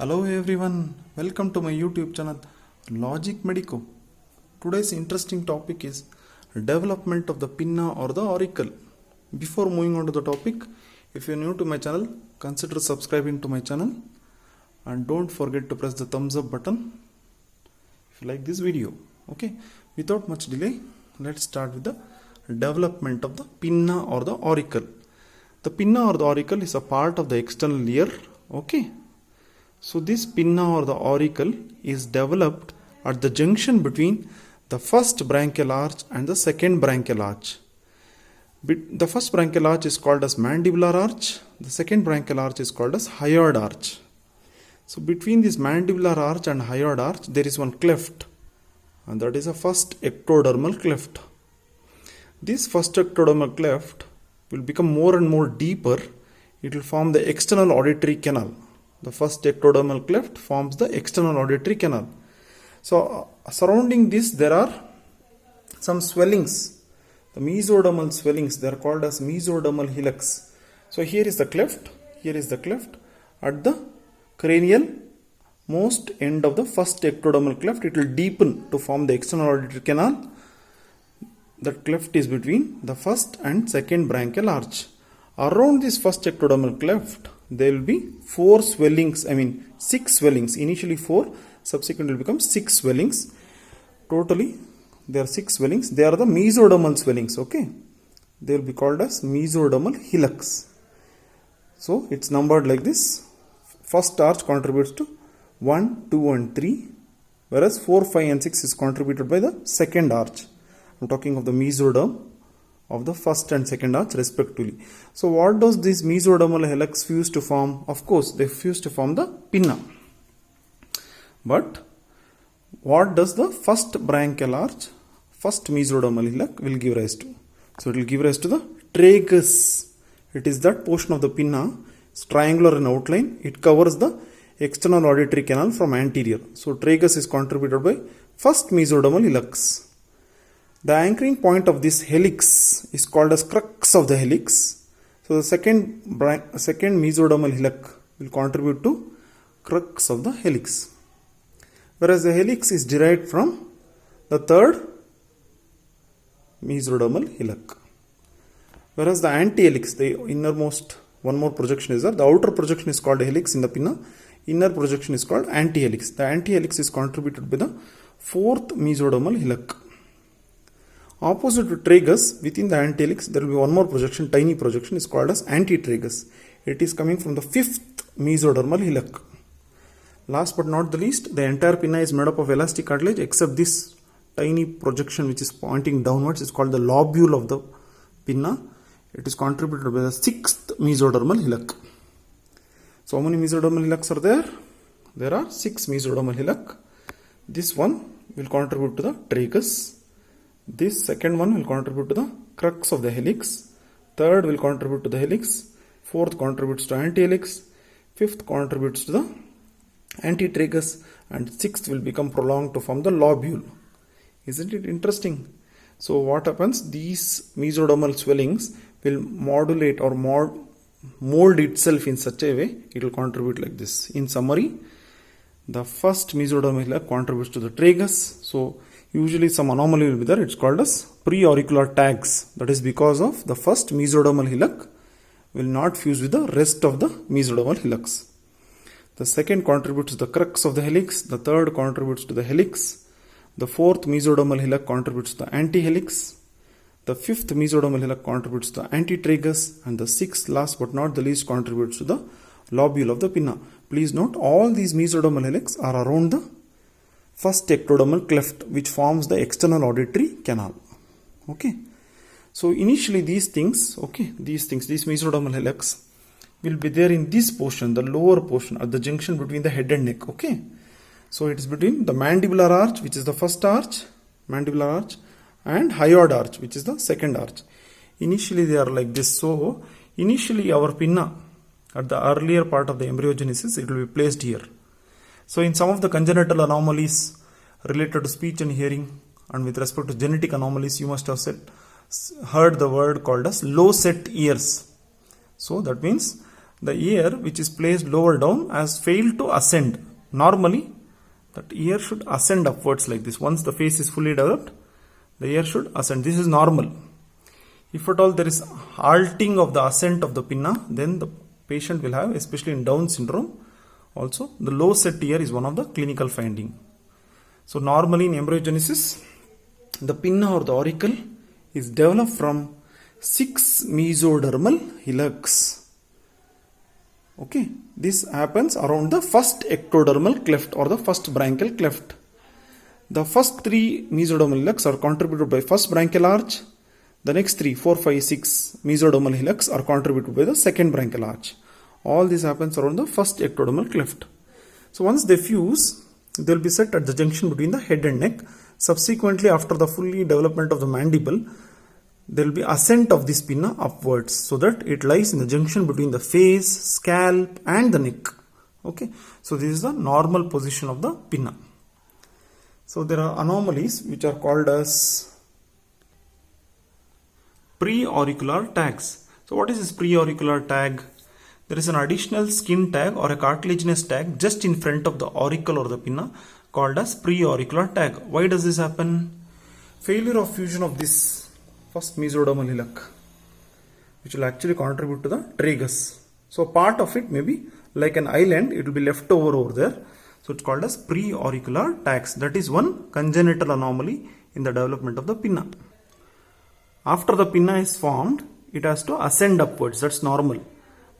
Hello everyone, welcome to my YouTube channel Logic Medico. Today's interesting topic is development of the pinna or the auricle. Before moving on to the topic, if you are new to my channel, consider subscribing to my channel and don't forget to press the thumbs up button if you like this video. Okay, without much delay, let's start with the development of the pinna or the auricle. The pinna or the auricle is a part of the external ear. Okay. So this pinna or the auricle is developed at the junction between the first branchial arch and the second branchial arch. The first branchial arch is called as mandibular arch. The second branchial arch is called as hyoid arch. So between this mandibular arch and hyoid arch there is one cleft, and that is a first ectodermal cleft. This first ectodermal cleft will become more and more deeper. It will form the external auditory canal. The first ectodermal cleft forms the external auditory canal. So surrounding this there are some swellings, the mesodermal swellings. They are called as mesodermal hillux. So here is the cleft, at the cranial most end of the first ectodermal cleft. It will deepen to form the external auditory canal. That cleft is between the first and second branchial arch. Around this first ectodermal cleft there will be six swellings. Initially 4, subsequently will become 6 swellings. Totally there are 6 swellings. They are the mesodermal swellings. Okay, they will be called as mesodermal hillux. So it's numbered like this. First arch contributes to 1, 2 and 3, whereas 4, 5 and 6 is contributed by the second arch. I'm talking of the mesoderm of the first and second arch respectively. So what does this mesodermal hillux fuse to form? Of course they fuse to form the pinna. But what does the first branchial arch, first mesodermal hillux will give rise to? So it will give rise to the tragus. It is that portion of the pinna. It's triangular in outline. It covers the external auditory canal from anterior. So tragus is contributed by first mesodermal hillux. The anchoring point of this helix is called as crux of the helix. So the second mesodermal hillux will contribute to crux of the helix, whereas the helix is derived from the third mesodermal hillux. Whereas the antihelix, the innermost, one more projection is there. The outer projection is called helix in the pinna. Inner projection is called antihelix. The antihelix is contributed by the fourth mesodermal hillux. Opposite to tragus, within the antihelix, there will be one more projection, tiny projection, is called as antitragus. It is coming from the fifth mesodermal hillux. Last but not the least, the entire pinna is made up of elastic cartilage except this tiny projection which is pointing downwards is called the lobule of the pinna. It is contributed by the sixth mesodermal hillux. So how many mesodermal hillux are there? There are 6 mesodermal hillux. This one will contribute to the tragus. This second one will contribute to the crux of the helix. Third will contribute to the helix. Fourth contributes to antihelix. Fifth contributes to the antitragus. And sixth will become prolonged to form the lobule. Isn't it interesting? So what happens? These mesodermal swellings will modulate or mold itself in such a way it will contribute like this. In summary, the first mesodermal hillux contributes to the tragus. So usually some anomaly will be there. It's called as preauricular tags. That is because of the first mesodermal hillux will not fuse with the rest of the mesodermal hillux. The second contributes to the crux of the helix. The third contributes to the helix. The fourth mesodermal hillux contributes to the antihelix. The fifth mesodermal hillux contributes to the antitragus. And the sixth, last but not the least, contributes to the lobule of the pinna. Please note, all these mesodermal hillux are around the first ectodermal cleft which forms the external auditory canal. Okay. So initially these mesodermal hillux will be there in this portion, the lower portion at the junction between the head and neck. Okay. So it is between the mandibular arch, which is the first arch, mandibular arch, and hyoid arch, which is the second arch. Initially they are like this. So initially our pinna at the earlier part of the embryogenesis, it will be placed here. So in some of the congenital anomalies related to speech and hearing, and with respect to genetic anomalies, you must have heard the word called as low set ears. So that means the ear which is placed lower down has failed to ascend. Normally, that ear should ascend upwards like this. Once the face is fully developed, the ear should ascend. This is normal. If at all there is halting of the ascent of the pinna, then the patient will have, especially in Down syndrome, also the low set ear is one of the clinical finding. So normally in embryogenesis, the pinna or the auricle is developed from 6 mesodermal hillocks. Okay, this happens around the first ectodermal cleft or the first branchial cleft. The first 3 mesodermal hillocks are contributed by first branchial arch. The next 3, 4, 5, 6 mesodermal hillocks are contributed by the second branchial arch. All this happens around the first ectodermal cleft. So once they fuse, they will be set at the junction between the head and neck. Subsequently, after the fully development of the mandible, there will be ascent of this pinna upwards so that it lies in the junction between the face, scalp and the neck. Okay, so this is the normal position of the pinna. So there are anomalies which are called as preauricular tags. So what is this preauricular tag? There is an additional skin tag or a cartilaginous tag just in front of the auricle or the pinna called as preauricular tag. Why does this happen? Failure of fusion of this first mesodermal hillock, which will actually contribute to the tragus. So part of it may be like an island, it will be left over there. So it's called as preauricular tags. That is one congenital anomaly in the development of the pinna. After the pinna is formed, it has to ascend upwards. That's normal.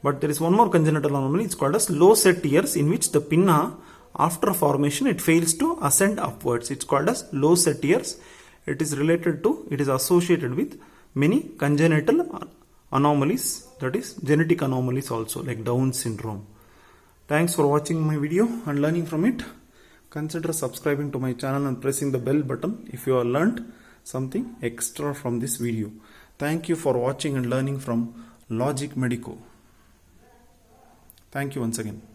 But there is one more congenital anomaly. It's called as low set ears, in which the pinna, after formation, it fails to ascend upwards. It's called as low set ears. It is associated with many congenital anomalies, that is genetic anomalies also, like Down syndrome. Thanks for watching my video and learning from it. Consider subscribing to my channel and pressing the bell button if you have learned something extra from this video. Thank you for watching and learning from Logic Medico. Thank you once again.